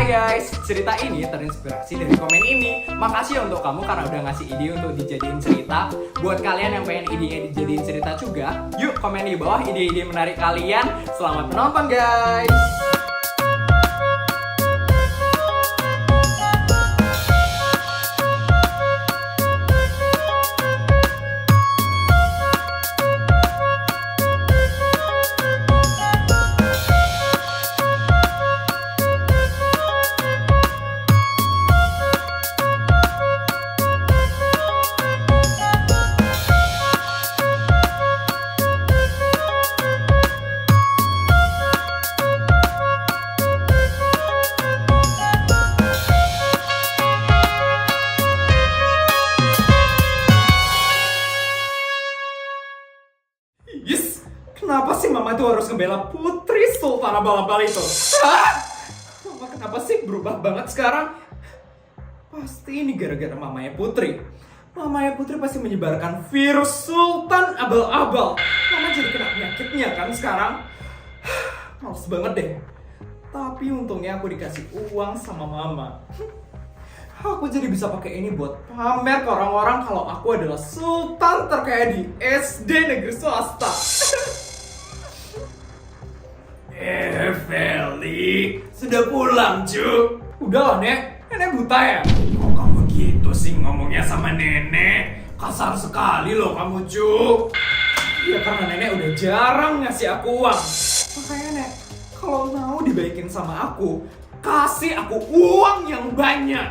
Hai guys, cerita ini terinspirasi dari komen ini. Makasih ya untuk kamu karena udah ngasih ide untuk dijadiin cerita. Buat kalian yang pengen idenya dijadiin cerita juga, yuk komen di bawah ide-ide menarik kalian. Selamat menonton guys. Yes, kenapa sih mama itu harus ngebela Putri Sultan abal-abal itu? Hah? Mama kenapa sih berubah banget sekarang? Pasti ini gara-gara mamanya Putri. Mamanya Putri pasti menyebarkan virus Sultan abal-abal. Mama jadi kena penyakitnya kan sekarang. Males banget deh. Tapi untungnya aku dikasih uang sama mama. Aku jadi bisa pakai ini buat pamer ke orang-orang kalau aku adalah sultan terkaya di SD negeri swasta. Feli, sudah pulang, cu? Udah lah, Nek. Nenek buta ya? Kok kamu gitu sih ngomongnya sama nenek? Kasar sekali loh kamu, cu. Ya karena nenek udah jarang ngasih aku uang. Makanya, Nek, kalau mau dibaikin sama aku, kasih aku uang yang banyak.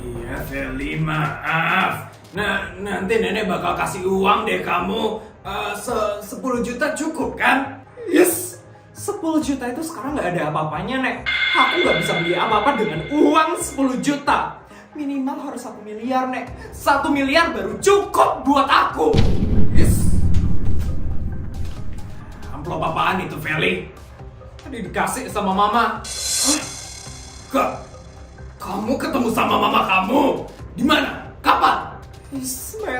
Iya, Feli, maaf. Nah, nanti nenek bakal kasih uang deh kamu. 10 juta cukup kan? Yes, 10 juta itu sekarang nggak ada apa-apanya, Nek. Aku nggak bisa beli apa-apa dengan uang 10 juta. Minimal harus 1 miliar, Nek. 1 miliar baru cukup buat aku. Yes. Amplop apaan itu, Feli? Tadi dikasih sama mama. Kamu ketemu sama mama kamu? Di mana? Kapan?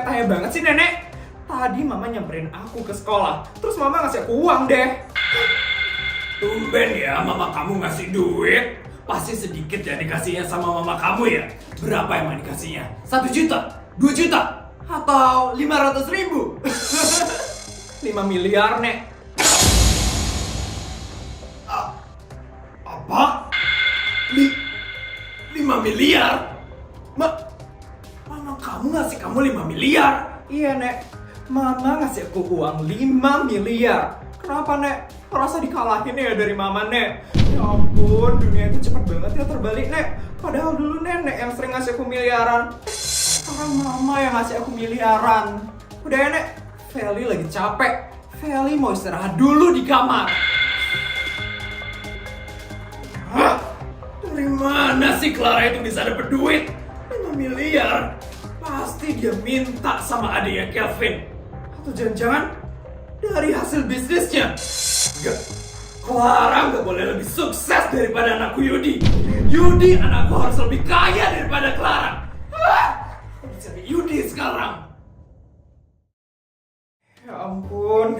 Tanya banget sih nenek. Tadi mama nyamperin aku ke sekolah. Terus mama ngasih aku uang deh. Tumben ya mama kamu ngasih duit. Pasti sedikit ya dikasihnya sama mama kamu ya. Berapa emang dikasihnya? 1 juta? 2 juta? Atau 500.000? 5 miliar, Nek. Apa? 5 miliar? Mama kamu ngasih kamu 5 miliar? Iya, Nek. Mama ngasih aku uang 5 miliar. Kenapa, Nek? Merasa dikalahin ya dari mama, Nek? Ya ampun, dunia itu cepet banget ya terbalik, Nek. Padahal dulu nenek yang sering ngasih aku miliaran. Sekarang mama yang ngasih aku miliaran. Udah ya, Nek. Feli lagi capek. Feli mau istirahat dulu di kamar. Hah? Dari mana sih Clara itu bisa dapet duit? 5 miliar? Pasti dia minta sama adiknya Kelvin. Atau jangan-jangan dari hasil bisnisnya. Enggak, Clara nggak boleh lebih sukses daripada anakku Yudi. Yudi anakku harus lebih kaya daripada Clara. Aku cari Yudi sekarang. Ya ampun,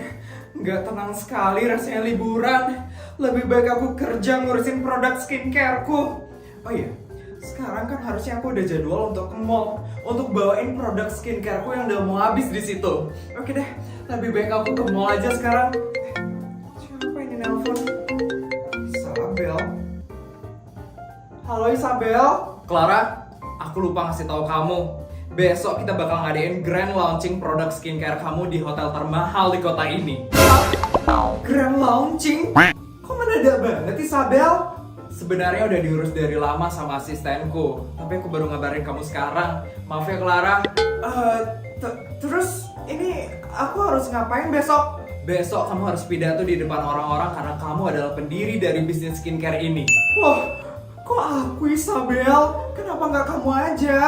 nggak tenang sekali rasanya liburan. Lebih baik aku kerja ngurusin produk skincareku. Oh iya, sekarang kan harusnya aku udah jadwal untuk ke mall untuk bawain produk skincareku yang udah mau habis di situ. Oke deh, lebih baik aku ke mall aja sekarang. Siapa ini nelpon? Isabel. Halo Isabel. Clara, aku lupa ngasih tahu kamu. Besok kita bakal ngadain grand launching produk skincare kamu di hotel termahal di kota ini. Grand launching? Kok mendadak banget Isabel? Sebenarnya udah diurus dari lama sama asistenku, tapi aku baru ngabarin kamu sekarang. Maaf ya Clara. Terus ini aku harus ngapain besok? Besok kamu harus pidato di depan orang-orang karena kamu adalah pendiri dari bisnis skincare ini. Loh, kok aku Isabel? Kenapa nggak kamu aja?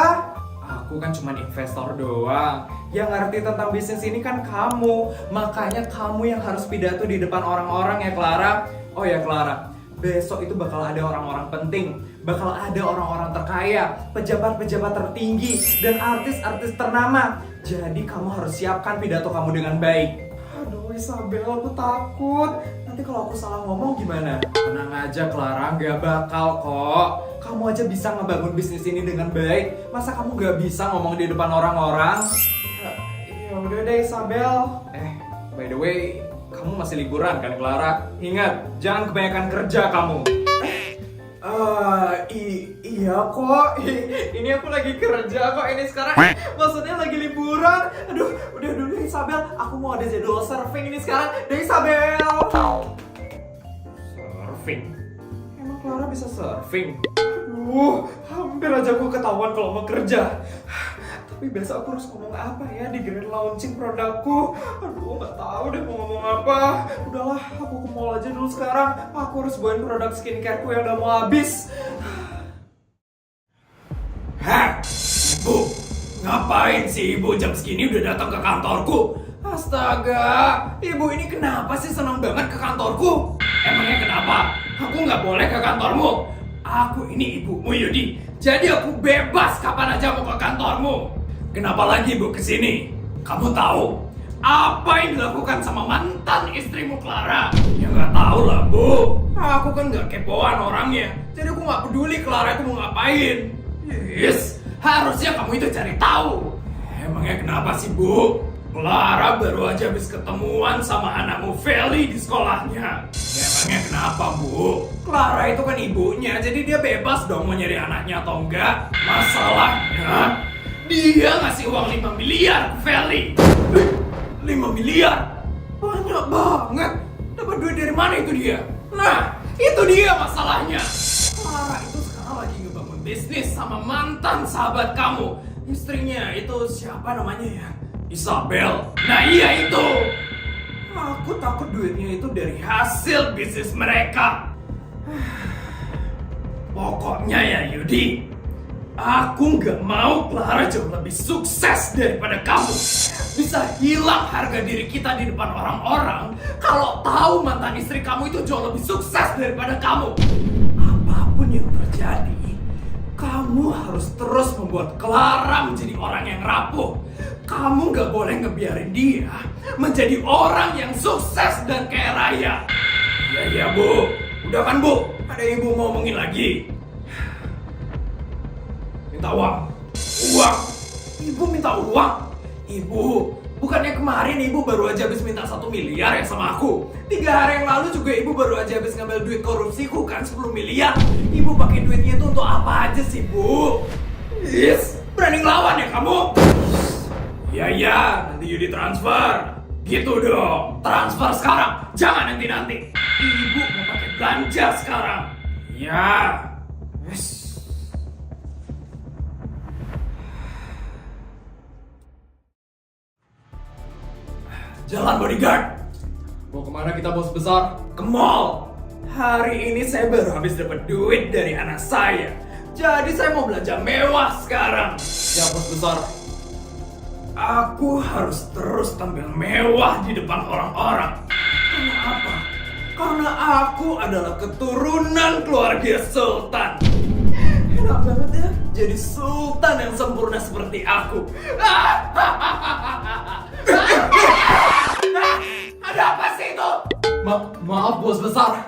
Aku kan cuma investor doang. Yang ngerti tentang bisnis ini kan kamu. Makanya kamu yang harus pidato di depan orang-orang ya Clara. Oh ya Clara, besok itu bakal ada orang-orang penting, bakal ada orang-orang terkaya, pejabat-pejabat tertinggi, dan artis-artis ternama. Jadi kamu harus siapkan pidato kamu dengan baik. Aduh Isabel, aku takut. Nanti kalau aku salah ngomong gimana? Tenang aja Clara, gak bakal kok. Kamu aja bisa ngebangun bisnis ini dengan baik. Masa kamu gak bisa ngomong di depan orang-orang? Ya udah deh Isabel. By the way, kamu masih liburan kan Clara? Ingat, jangan kebanyakan kerja kamu. Iya kok. Ini aku lagi kerja kok. Ini sekarang maksudnya lagi liburan. Aduh, udah dulu Isabel. Aku mau ada jadwal surfing ini sekarang. Deh Isabel. Surfing? Emang Clara bisa surfing? Aduh, hampir aja aku ketahuan kalau mau kerja. Tapi besok aku harus ngomong apa ya di grand launching produkku. Aduh, nggak tahu deh mau ngomong apa. Udahlah, aku ke mall aja dulu sekarang. Aku harus buahin produk skincareku yang udah mau habis. Hah? Ibu, ngapain sih ibu jam segini udah datang ke kantorku? Astaga, ibu ini kenapa sih senang banget ke kantorku? Emangnya kenapa? Aku nggak boleh ke kantormu. Aku ini ibumu Yudi, jadi aku bebas kapan aja mau ke kantormu. Kenapa lagi ibu kesini? Kamu tahu apa yang dilakukan sama mantan istrimu Clara? Ya nggak tahu lah bu. Aku kan nggak kepoan orangnya, jadi aku nggak peduli Clara itu mau ngapain. Yes, harusnya kamu itu cari tahu. Emangnya kenapa sih bu? Clara baru aja habis ketemuan sama anakmu Feli di sekolahnya. Emangnya kenapa bu? Clara itu kan ibunya, jadi dia bebas dong mau nyari anaknya atau enggak. Masalahnya, dia ngasih uang 5 miliar ke Feli. 5 miliar? Banyak banget. Dapat duit dari mana itu dia? Nah, itu dia masalahnya. Clara itu sekarang lagi ngebangun bisnis sama mantan sahabat kamu. Istrinya itu siapa namanya ya? Isabel. Nah iya itu. Aku takut duitnya itu dari hasil bisnis mereka. Pokoknya ya Yudi, aku nggak mau Clara jauh lebih sukses daripada kamu. Bisa hilang harga diri kita di depan orang-orang kalau tahu mantan istri kamu itu jauh lebih sukses daripada kamu. Apapun yang terjadi, kamu harus terus membuat Clara menjadi orang yang rapuh. Kamu nggak boleh ngebiarin dia menjadi orang yang sukses dan kaya raya. Iya bu, udah kan bu? Ada ibu mau ngomongin lagi. Minta uang. Uang? Ibu minta uang? Ibu, bukannya kemarin ibu baru aja habis minta 1 miliar ya sama aku? 3 hari yang lalu juga ibu baru aja habis ngambil duit korupsiku kan 10 miliar. Ibu pakai duitnya itu untuk apa aja sih bu? Yes, berani ngelawan ya kamu? Ya, nanti Yudi transfer. Gitu dong, transfer sekarang, jangan nanti-nanti. Ibu mau pakai belanja sekarang. Ya. Yes. Jalan bodyguard. Mau kemana kita bos besar? Ke mall. Hari ini saya baru habis dapat duit dari anak saya. Jadi saya mau belanja mewah sekarang. Ya bos besar. Aku harus terus tampil mewah di depan orang-orang. Karena apa? Karena aku adalah keturunan keluarga sultan. Enak banget ya, jadi sultan yang sempurna seperti aku. Ada apa sih itu? Maaf bos besar.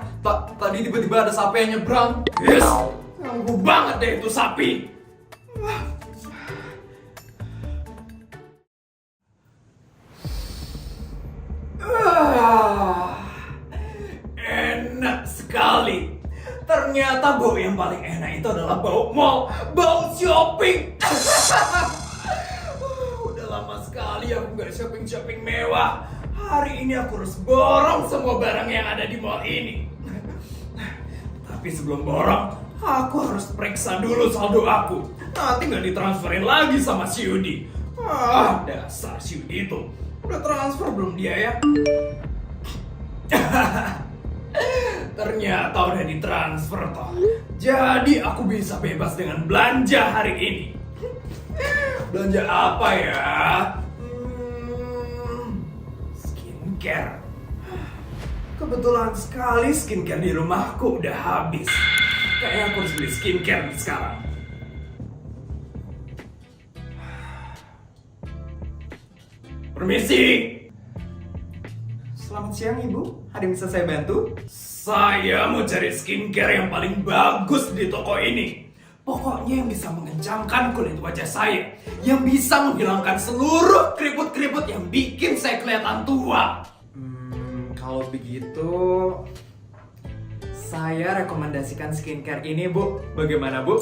Tadi tiba-tiba ada sapi yang nyebrang. Yes, ganggu banget deh itu sapi. Enak sekali. Ternyata bau yang paling enak itu adalah bau mall, bau shopping. Udah lama sekali aku nggak shopping mewah. Hari ini aku harus borong semua barang yang ada di mall ini. Tapi sebelum borong, aku harus periksa dulu saldo aku. Nanti nggak ditransferin lagi sama si Yudi. Dasar si Yudi itu. Udah transfer belum dia ya? Ternyata udah ditransfer toh. Jadi aku bisa bebas dengan belanja hari ini. Belanja apa ya? Skincare. Kebetulan sekali skincare di rumahku udah habis. Kayaknya aku harus beli skincare sekarang. Permisi. Selamat siang Ibu, ada yang bisa saya bantu? Saya mau cari skincare yang paling bagus di toko ini. Pokoknya yang bisa mengencangkan kulit wajah saya. Yang bisa menghilangkan seluruh keriput-keriput yang bikin saya kelihatan tua. Kalau begitu, saya rekomendasikan skincare ini Bu. Bagaimana Bu?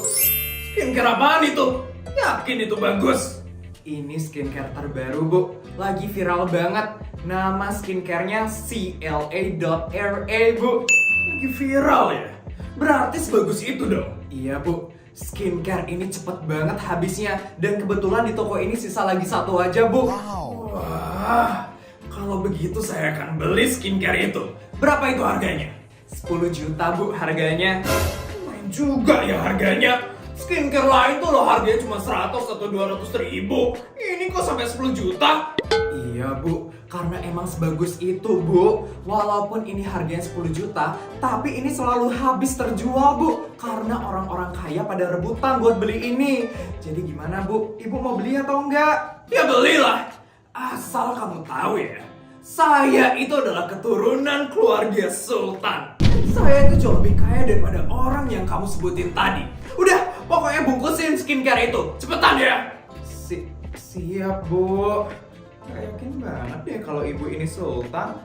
Skincare apaan itu? Yakin itu bagus? Ini skincare terbaru Bu, lagi viral banget. Nama skincare-nya CLA.RA Bu. Lagi viral ya? Berarti sebagus itu dong. Iya Bu, skincare ini cepet banget habisnya. Dan kebetulan di toko ini sisa lagi 1 aja Bu. Wah, kalau begitu saya akan beli skincare itu. Berapa itu harganya? 10 juta Bu harganya. Lumayan juga ya harganya. Skincare lain tuh loh harganya cuma 100 atau 200 ribu. Ini kok sampai 10 juta? Iya Bu, karena emang sebagus itu Bu. Walaupun ini harganya 10 juta, tapi ini selalu habis terjual Bu. Karena orang-orang kaya pada rebutan buat beli ini. Jadi gimana Bu, Ibu mau beli atau enggak? Ya belilah. Asal kamu tahu ya, saya itu adalah keturunan keluarga Sultan. Saya itu jauh lebih kaya daripada orang yang kamu sebutin tadi. Udah, pokoknya bungkusin skincare itu. Cepetan ya. Siap Bu. Gak yakin banget deh kalau Ibu ini Sultan.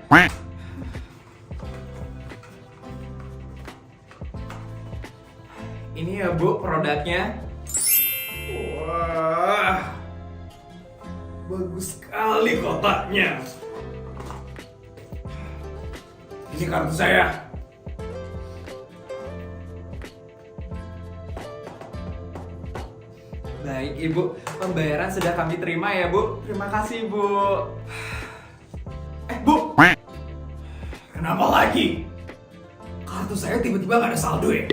Ini ya Bu produknya. Wah, bagus sekali kotaknya. Ini kartu saya. Baik Ibu, pembayaran sudah kami terima ya Bu. Terima kasih Bu. Bu, kenapa lagi? Kartu saya tiba-tiba gak ada saldo ya?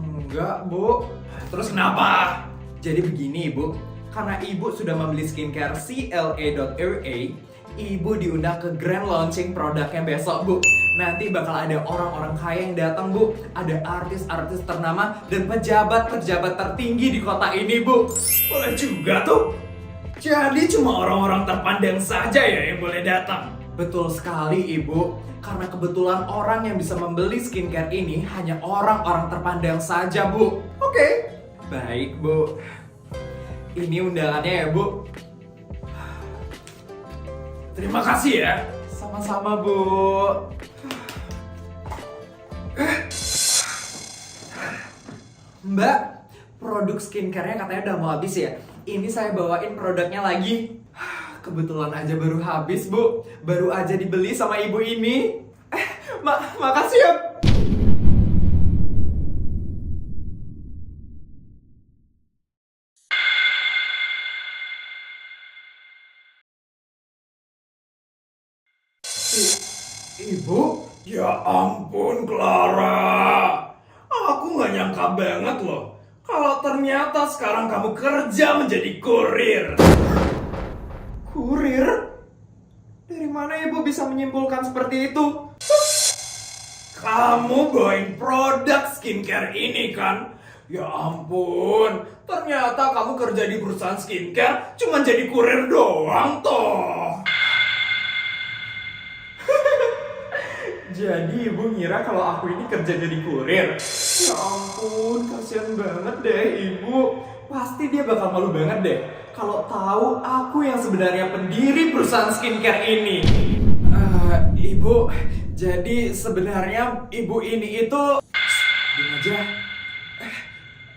Enggak Bu. Terus kenapa? Jadi begini Ibu, karena Ibu sudah membeli skincare CLA.RA, Ibu diundang ke grand launching produknya besok Bu. Nanti bakal ada orang-orang kaya yang datang Bu. Ada artis-artis ternama dan pejabat-pejabat tertinggi di kota ini Bu. Boleh juga tuh. Jadi cuma orang-orang terpandang saja ya yang boleh datang. Betul sekali Ibu. Karena kebetulan orang yang bisa membeli skincare ini hanya orang-orang terpandang saja Bu. Oke. Baik Bu. Ini undangannya ya Bu. Terima kasih ya. Sama-sama Bu. Mbak, produk skincare-nya katanya udah mau habis ya. Ini saya bawain produknya lagi. Kebetulan aja baru habis Bu. Baru aja dibeli sama ibu ini. Makasih ya. Ibu? Ya ampun Clara. Aku gak nyangka banget loh. Kalau ternyata sekarang kamu kerja menjadi kurir. Kurir? Dari mana ibu bisa menyimpulkan seperti itu? Kamu bawain produk skincare ini kan? Ya ampun, ternyata kamu kerja di perusahaan skincare cuma jadi kurir doang toh. Jadi ibu ngira kalau aku ini kerja jadi kurir. Ya ampun, kasihan banget deh ibu. Pasti dia bakal malu banget deh kalau tahu aku yang sebenarnya pendiri perusahaan skincare ini. Ibu, jadi sebenarnya ibu ini itu... Diam aja.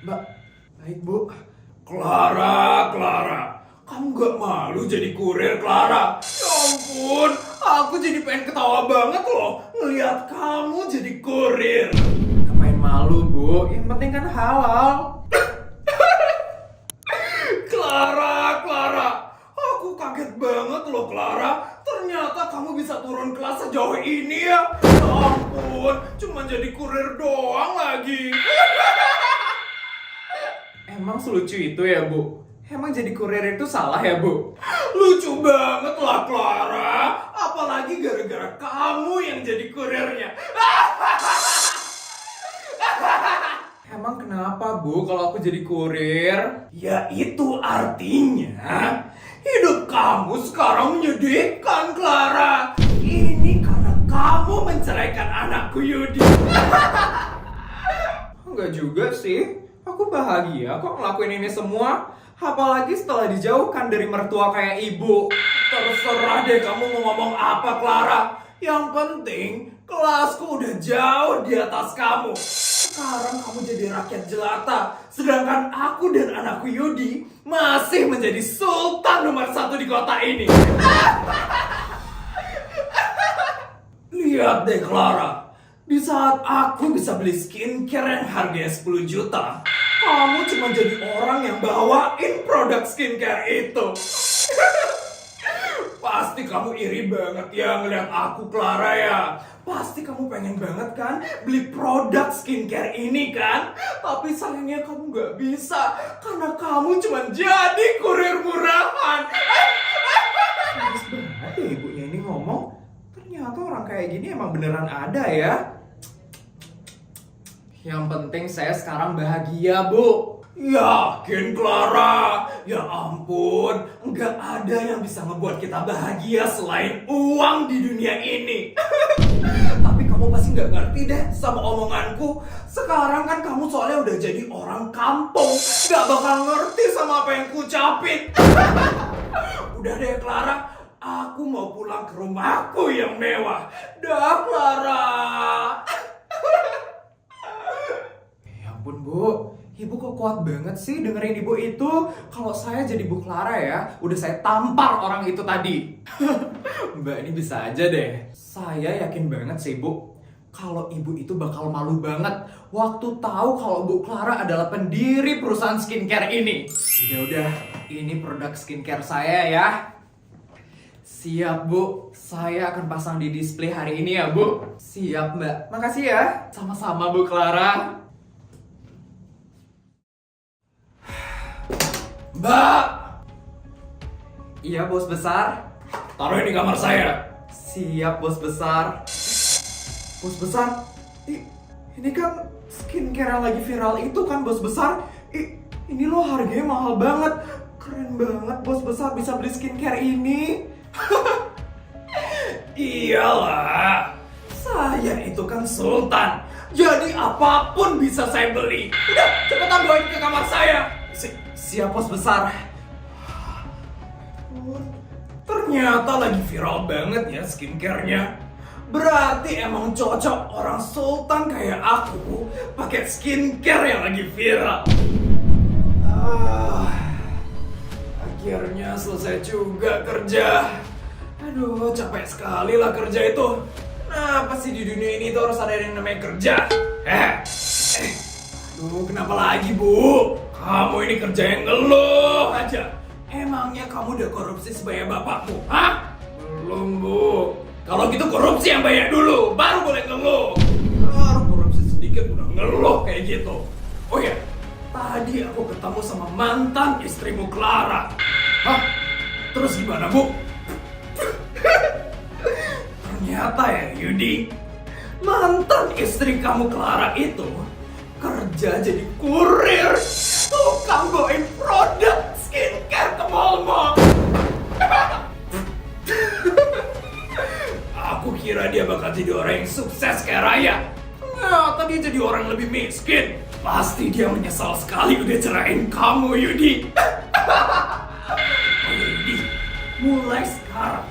Mbak, baik Bu. Clara, kamu gak malu jadi kurir Clara? Ya ampun, aku jadi pengen ketawa banget loh ngeliat kamu jadi kurir. Ngapain malu Bu? Yang penting kan halal. Clara, aku kaget banget loh Clara. Ternyata kamu bisa turun kelas sejauh ini ya. Ya ampun, cuma jadi kurir doang lagi. Emang selucu itu ya Bu? Emang jadi kurir itu salah ya Bu? Lucu banget lah Clara. Apalagi gara-gara kamu yang jadi kurirnya. Emang kenapa Bu kalau aku jadi kurir? Ya itu artinya hidup kamu sekarang menyedihkan Clara. kamu menceraikan anakku Yudi. Enggak juga sih. Aku bahagia kok ngelakuin ini semua. Apalagi setelah dijauhkan dari mertua kayak ibu. Terserah deh kamu mau ngomong apa, Clara. Yang penting kelasku udah jauh di atas kamu. Sekarang kamu jadi rakyat jelata, sedangkan aku dan anakku Yudi masih menjadi sultan nomor 1 di kota ini. Lihat deh Clara, di saat aku bisa beli skincare yang harganya 10 juta, kamu cuma jadi orang yang bawain produk skincare itu. Pasti kamu iri banget ya ngeliat aku, Clara ya. Pasti kamu pengen banget kan beli produk skincare ini kan? Tapi sayangnya kamu gak bisa karena kamu cuma jadi kurir murahan. Bagus banget ya ibunya ini ngomong. Ternyata orang kayak gini emang beneran ada ya. Yang penting saya sekarang bahagia, Bu. Yakin Clara? Ya ampun, nggak ada yang bisa ngebuat kita bahagia selain uang di dunia ini. Tapi kamu pasti nggak ngerti deh sama omonganku. Sekarang kan kamu soalnya udah jadi orang kampung, nggak bakal ngerti sama apa yang kucapin. Udah deh Clara, aku mau pulang ke rumahku yang mewah. Dah Clara. Ya ampun, Bu. Ibu kok kuat banget sih dengerin ibu itu. Kalau saya jadi Bu Clara ya, udah saya tampar orang itu tadi. Mbak ini bisa aja deh. Saya yakin banget sih Bu, kalau ibu itu bakal malu banget waktu tahu kalau Bu Clara adalah pendiri perusahaan skincare ini. Udah, ini produk skincare saya ya. Siap Bu, saya akan pasang di display hari ini ya Bu. Siap Mbak, makasih ya. Sama-sama Bu Clara. Mbak, Iya bos besar. taruh ini kamar saya. Siap bos besar. Bos besar, ini kan skincare yang lagi viral itu kan bos besar. Ini loh harganya mahal banget. Keren banget bos besar bisa beli skincare ini. Iyalah, saya itu kan sultan. Jadi apapun bisa saya beli. Udah, cepetan bawain ke kamar saya. Siap bos besar. Ternyata lagi viral banget ya skincare-nya. Berarti emang cocok orang sultan kayak aku pakai skincare yang lagi viral. Akhirnya selesai juga kerja. Aduh, capek sekali lah kerja itu. Kenapa sih di dunia ini tuh harus ada yang namanya kerja? Aduh, kenapa lagi Bu? Kamu ini kerja yang ngeluh aja. Emangnya kamu udah korupsi sebanyak bapakmu? Hah? Belum Bu. Kalau gitu korupsi yang banyak dulu, baru boleh ngeluh. Baru korupsi sedikit udah ngeluh kayak gitu. Oh ya, tadi aku ketemu sama mantan istrimu Clara. Hah? Terus gimana Bu? Ternyata ya Yudi, mantan istri kamu Clara itu kerja jadi kurir, tukang bawain produk skincare ke mall-mall. Aku kira dia bakal jadi orang yang sukses kayak Raya. Ternyata dia jadi orang yang lebih miskin. Pasti dia menyesal sekali udah cerain kamu Yudi. Oh Yudi, mulai sekarang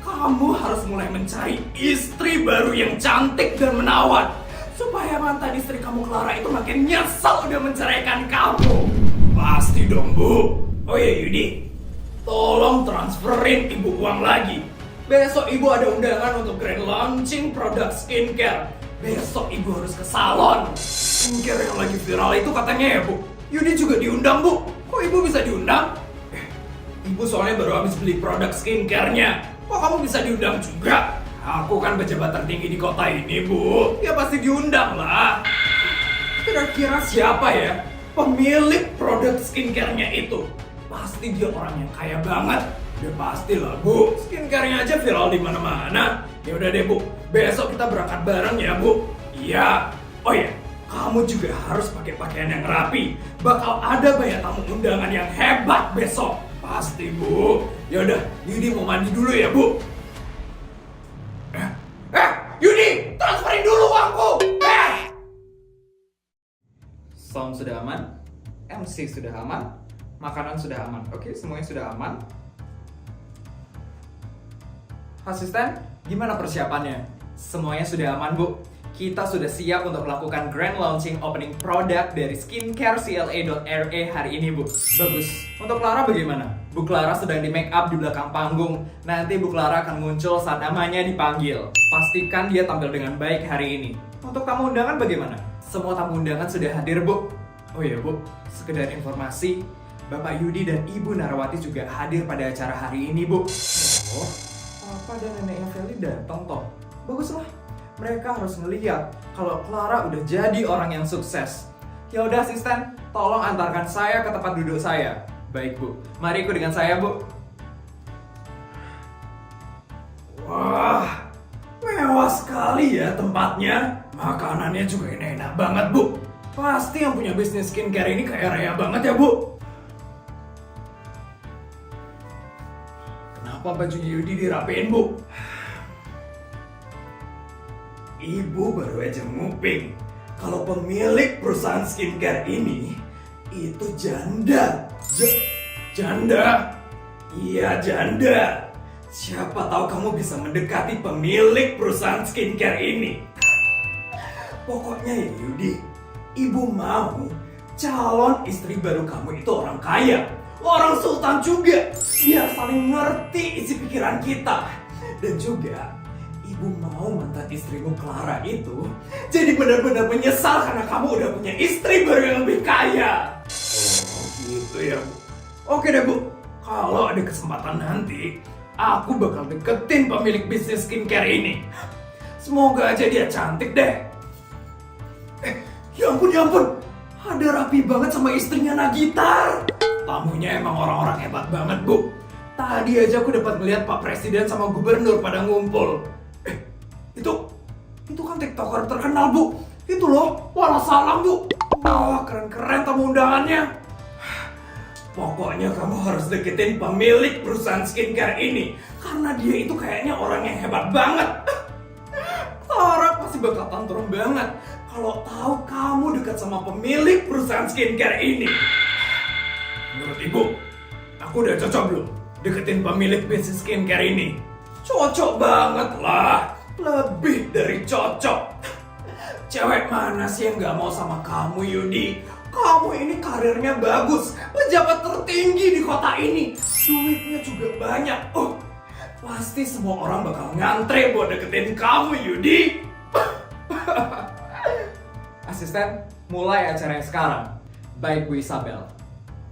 kamu harus mulai mencari istri baru yang cantik dan menawan, supaya mantan istri kamu Clara itu makin nyesal udah menceraikan kamu. Pasti dong Bu. Oh ya Yudi, tolong transferin ibu uang lagi. Besok ibu ada undangan untuk grand launching produk skincare. Besok ibu harus ke salon. Skincare yang lagi viral itu katanya ya Bu, Yudi juga diundang Bu. Kok ibu bisa diundang? Ibu soalnya baru habis beli produk skincare-nya. Kok kamu bisa diundang juga? Aku kan pejabat tertinggi di kota ini, Bu. Ya pasti diundang lah. Kira-kira siapa ya pemilik produk skincare-nya itu? Pasti dia orang yang kaya banget. Udah pasti lah, Bu. Skincare-nya aja viral di mana-mana. Ya udah deh, Bu. Besok kita berangkat bareng ya, Bu. Iya. Oh ya, kamu juga harus pakai pakaian yang rapi. Bakal ada banyak tamu undangan yang hebat besok. Pasti, Bu. Ya udah, Yudi mau mandi dulu ya, Bu. Sound sudah aman, MC sudah aman, makanan sudah aman. Oke, semuanya sudah aman. Asisten, gimana persiapannya? Semuanya sudah aman, Bu. Kita sudah siap untuk melakukan grand launching opening produk dari skincare CLA.RA hari ini, Bu. Bagus. Untuk Clara bagaimana? Bu Clara sedang di make up di belakang panggung. Nanti Bu Clara akan muncul saat namanya dipanggil. Pastikan dia tampil dengan baik hari ini. Untuk tamu undangan bagaimana? Semua tamu undangan sudah hadir, Bu. Oh iya, Bu. Sekedar informasi, Bapak Yudi dan Ibu Narawati juga hadir pada acara hari ini, Bu. Oh, Papa dan neneknya Feli datang toh. Baguslah. Mereka harus ngeliat kalau Clara udah jadi orang yang sukses. Ya udah asisten, tolong antarkan saya ke tempat duduk saya. Baik, Bu. Mari ikut dengan saya, Bu. Wah, mewah sekali ya tempatnya. Makanannya juga enak banget, Bu. Pasti yang punya bisnis skincare ini kaya raya banget ya, Bu. Kenapa bajunya Yudi dirapiin, Bu? Ibu baru aja nguping kalau pemilik perusahaan skincare ini itu janda. Janda? Iya, janda. Siapa tahu kamu bisa mendekati pemilik perusahaan skincare ini. Pokoknya ya Yudi, ibu mau calon istri baru kamu itu orang kaya, orang sultan juga, biar saling ngerti isi pikiran kita. Dan juga ibu mau mantan istrimu Clara itu jadi benar-benar menyesal karena kamu udah punya istri baru yang lebih kaya. Oh gitu ya, Bu. Oke deh, Bu. Kalau ada kesempatan nanti, aku bakal deketin pemilik bisnis skincare ini. Semoga aja dia cantik deh. Ya ampun, ya ampun. Ada rapi banget sama istrinya Nagitar. Tamunya emang orang-orang hebat banget, Bu. Tadi aja aku dapat ngeliat Pak Presiden sama Gubernur pada ngumpul. Itu kan TikToker terkenal, Bu. Itu loh, Wallasalam, Bu. Wah, keren-keren tamu undangannya. Pokoknya kamu harus deketin pemilik perusahaan skincare ini. Karena dia itu kayaknya orang yang hebat banget. Clara pasti bakal tantrum banget kalau tahu kamu dekat sama pemilik perusahaan skincare ini. Menurut Ibu, aku udah cocok belum deketin pemilik bisnis skincare ini? Cocok banget lah. Lebih dari cocok. Cewek mana sih yang gak mau sama kamu, Yudi? Kamu ini karirnya bagus, pejabat tertinggi di kota ini, duitnya juga banyak. Oh, pasti semua orang bakal ngantre buat deketin kamu, Yudi. Asisten, mulai acaranya sekarang. Baik, Bu Isabel.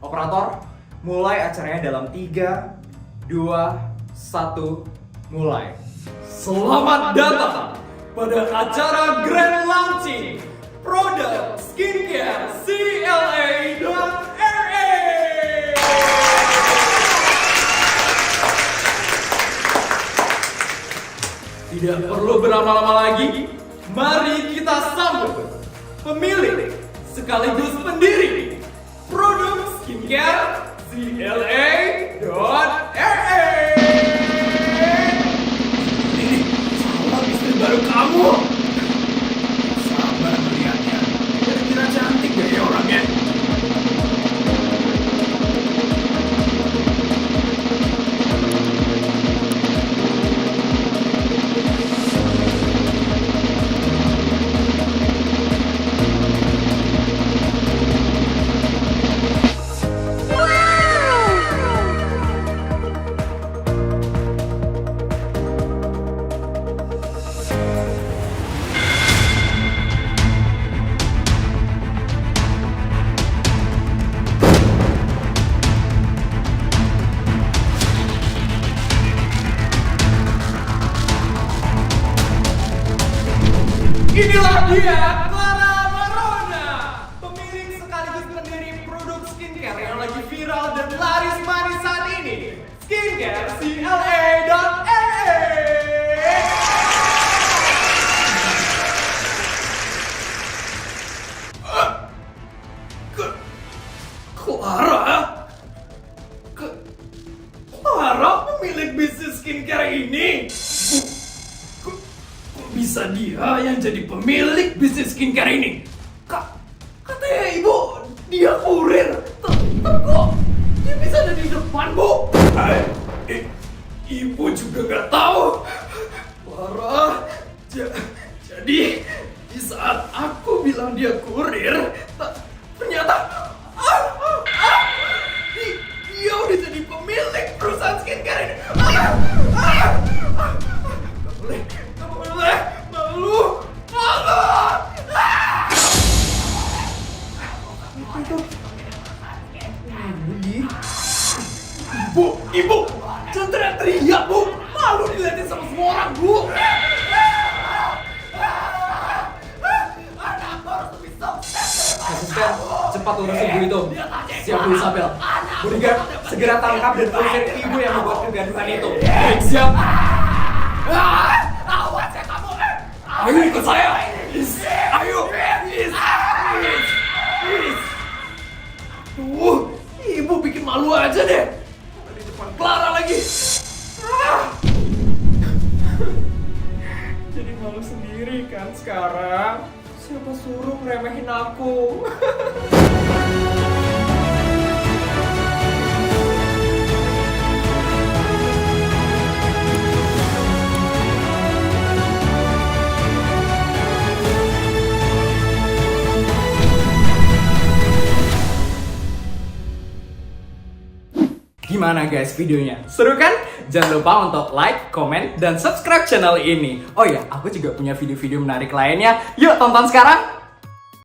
Operator, mulai acaranya dalam 3, 2, 1, mulai. Selamat datang pada acara Grand Launching Produk Skincare CLA.RA. Tidak perlu berlama-lama lagi, mari kita sambut pemilik sekaligus pendiri produk skincare CLA.RA. Baru kamu. Sabar melihatnya. Kira-kira cantik gak ya orangnya? Inilah dia, Clara Marona, pemilik sekaligus pendiri produk skincare yang lagi viral dan laris manis saat ini, Skincare CLA.RA. Clara pemilik bisnis skincare ini? Bisa dia yang jadi pemilik bisnis skincare ini? Katanya ibu Dia kurir. Tapi kok dia bisa ada di depan, Bu? Ibu juga nggak tahu. Parah. Jadi di saat aku bilang dia kurir, ternyata dia udah jadi pemilik perusahaan skincare ini. Gak boleh, malu. Ibu, jangan teriak-teriak, Bu. Malu dilihatin sama semua orang, Bu. Asisten, cepat urusin ibu itu. Siap Bu Isabel. Bodyguard, segera tangkap dan usir ibu yang membuat kegaduhan itu. Baik, siap. Awas ya kamu. Ayo ikut saya. Ayo. Ibu bikin malu aja deh. Di depan Clara lagi. Jadi malu sendiri kan sekarang. Siapa suruh ngeremehin aku? Gimana guys videonya? Seru kan? Jangan lupa untuk like, komen, dan subscribe channel ini. Oh ya, aku juga punya video-video menarik lainnya. Yuk tonton sekarang!